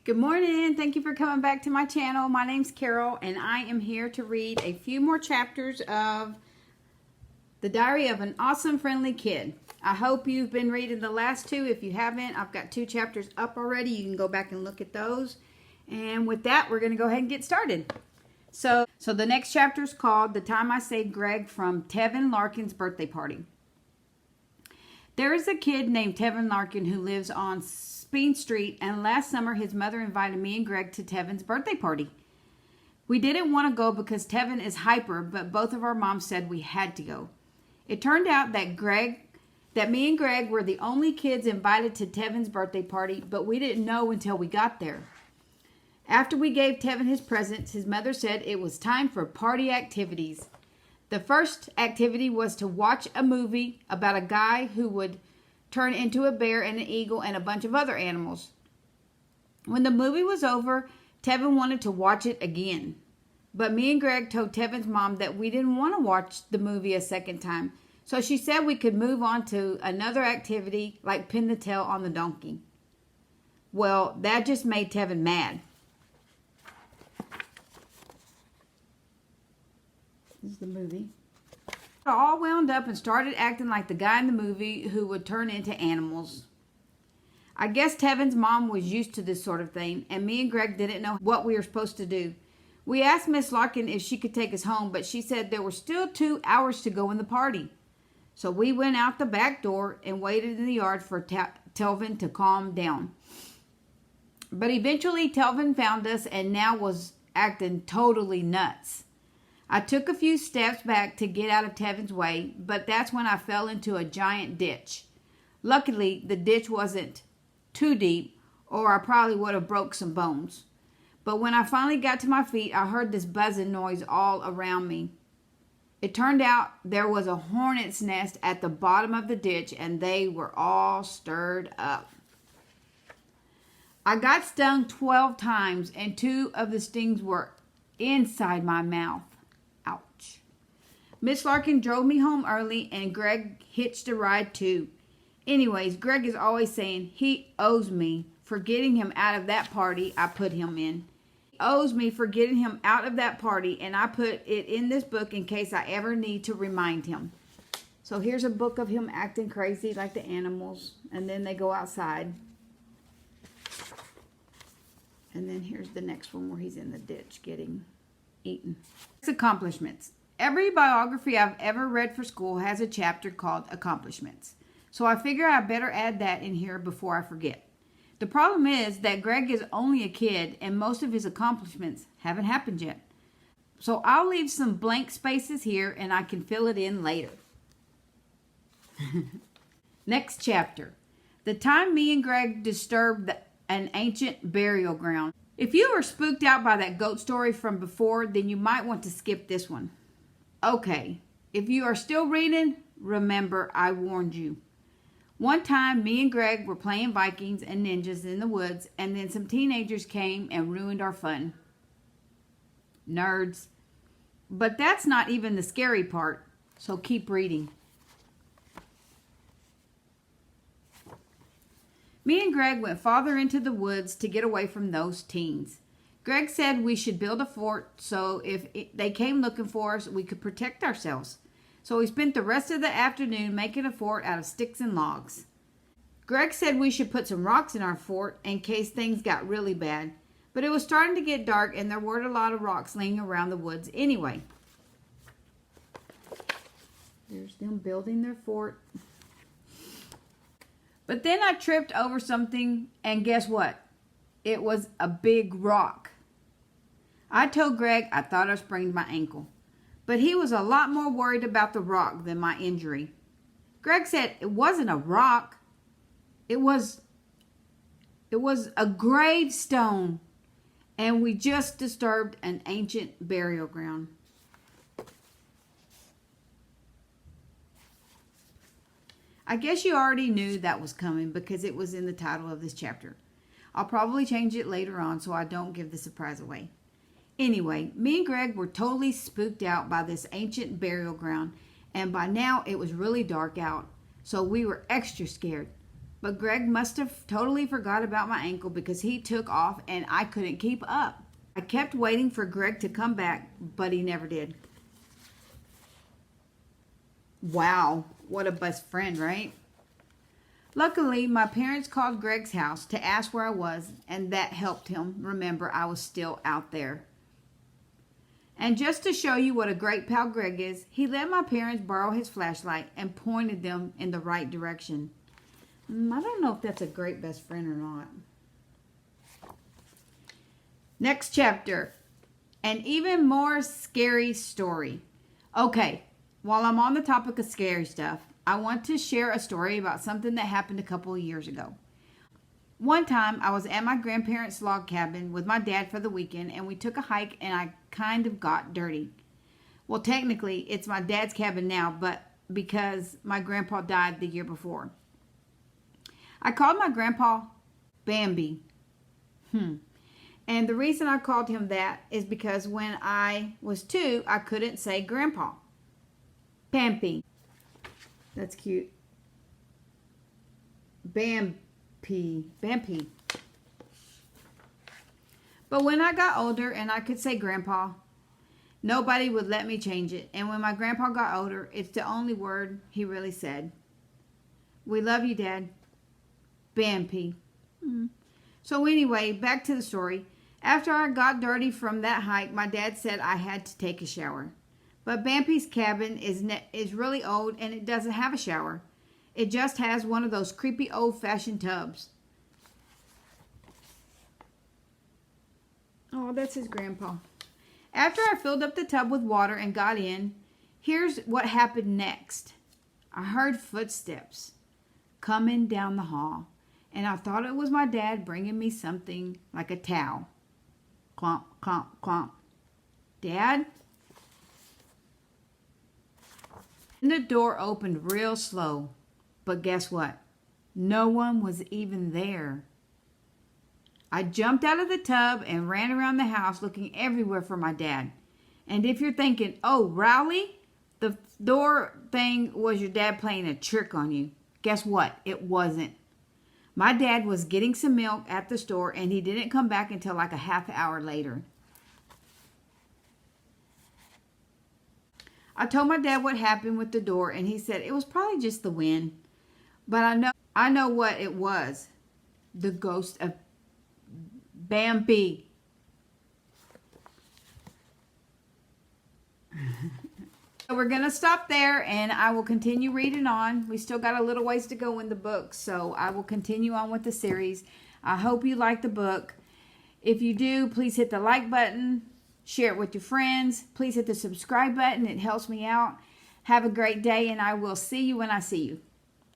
Good morning. Thank you for coming back to my channel. My name's Carol, and I am here to read a few more chapters of The Diary of an Awesome Friendly Kid. I hope you've been reading the last two. If you haven't, I've got 2 chapters up already. You can go back and look at those. And with that, we're going to go ahead and get started. So the next chapter is called The Time I Saved Greg from Tevin Larkin's Birthday Party. There is a kid named Tevin Larkin who lives on Bean Street, and last summer his mother invited me and Greg to Tevin's birthday party. We didn't want to go because Tevin is hyper, but both of our moms said we had to go. It turned out that me and Greg were the only kids invited to Tevin's birthday party, but we didn't know until we got there. After we gave Tevin his presents, his mother said it was time for party activities. The first activity was to watch a movie about a guy who would turn into a bear and an eagle and a bunch of other animals. When the movie was over, Tevin wanted to watch it again. But me and Greg told Tevin's mom that we didn't want to watch the movie a second time. So she said we could move on to another activity like pin the tail on the donkey. Well, that just made Tevin mad. This is the movie. All wound up and started acting like the guy in the movie who would turn into animals. I guess Tevin's mom was used to this sort of thing, and me and Greg didn't know what we were supposed to do. We asked Miss Larkin if she could take us home, but she said there were still 2 hours to go in the party. So we went out the back door and waited in the yard for Telvin to calm down. But eventually Telvin found us and now was acting totally nuts. I took a few steps back to get out of Tevin's way, but that's when I fell into a giant ditch. Luckily, the ditch wasn't too deep, or I probably would have broke some bones. But when I finally got to my feet, I heard this buzzing noise all around me. It turned out there was a hornet's nest at the bottom of the ditch, and they were all stirred up. I got stung 12 times, and 2 of the stings were inside my mouth. Ouch. Miss Larkin drove me home early, and Greg hitched a ride too. Anyways, Greg is always saying he owes me for getting him out of that party I put him in. He owes me for getting him out of that party, and I put it in this book in case I ever need to remind him. So here's a book of him acting crazy like the animals, and then they go outside. And then here's the next one where he's in the ditch getting eaten. Accomplishments. Every biography I've ever read for school has a chapter called Accomplishments. So I figure I better add that in here before I forget. The problem is that Greg is only a kid and most of his accomplishments haven't happened yet. So I'll leave some blank spaces here and I can fill it in later. Next chapter. The time me and Greg disturbed an ancient burial ground. If you were spooked out by that goat story from before, then you might want to skip this one. Okay, if you are still reading, remember I warned you. One time, me and Greg were playing Vikings and ninjas in the woods, and then some teenagers came and ruined our fun. Nerds. But that's not even the scary part, so keep reading. Me and Greg went farther into the woods to get away from those teens. Greg said we should build a fort so if they came looking for us, we could protect ourselves. So we spent the rest of the afternoon making a fort out of sticks and logs. Greg said we should put some rocks in our fort in case things got really bad. But it was starting to get dark and there weren't a lot of rocks laying around the woods anyway. There's them building their fort. But then I tripped over something, and guess what? It was a big rock. I told Greg I thought I sprained my ankle, but he was a lot more worried about the rock than my injury. Greg said it wasn't a rock. It was a gravestone, and we just disturbed an ancient burial ground. I guess you already knew that was coming because it was in the title of this chapter. I'll probably change it later on so I don't give the surprise away. Anyway, me and Greg were totally spooked out by this ancient burial ground, and by now it was really dark out, so we were extra scared. but Greg must have totally forgot about my ankle because he took off and I couldn't keep up. I kept waiting for Greg to come back, but he never did. Wow, what a best friend, right? Luckily, my parents called Greg's house to ask where I was, and that helped him remember I was still out there. And just to show you what a great pal Greg is, he let my parents borrow his flashlight and pointed them in the right direction. I don't know if that's a great best friend or not. Next chapter, an even more scary story. Okay, while I'm on the topic of scary stuff, I want to share a story about something that happened a couple of years ago. One time, I was at my grandparents' log cabin with my dad for the weekend, and we took a hike, and I kind of got dirty. Well, technically, it's my dad's cabin now, but because my grandpa died the year before. I called my grandpa Bambi. And the reason I called him that is because when I was 2, I couldn't say grandpa. Bambi. That's cute. Bambi. But when I got older and I could say grandpa, nobody would let me change it. And when my grandpa got older, it's the only word he really said. We love you, Dad. Bambi. So anyway, back to the story. After I got dirty from that hike, my dad said I had to take a shower. But Bambi's cabin is really old and it doesn't have a shower. It just has one of those creepy old-fashioned tubs. Oh, that's his grandpa. After I filled up the tub with water and got in, here's what happened next. I heard footsteps coming down the hall, and I thought it was my dad bringing me something like a towel. Clomp, clomp, clomp. Dad? And the door opened real slow. But guess what? No one was even there. I jumped out of the tub and ran around the house looking everywhere for my dad. And if you're thinking, oh, Rowley, the door thing was your dad playing a trick on you. Guess what? It wasn't. My dad was getting some milk at the store and he didn't come back until like a half hour later. I told my dad what happened with the door and he said it was probably just the wind. But I know what it was. The ghost of Bambi. So we're going to stop there and I will continue reading on. We still got a little ways to go in the book, so I will continue on with the series. I hope you like the book. If you do, please hit the like button. Share it with your friends. Please hit the subscribe button. It helps me out. Have a great day and I will see you when I see you.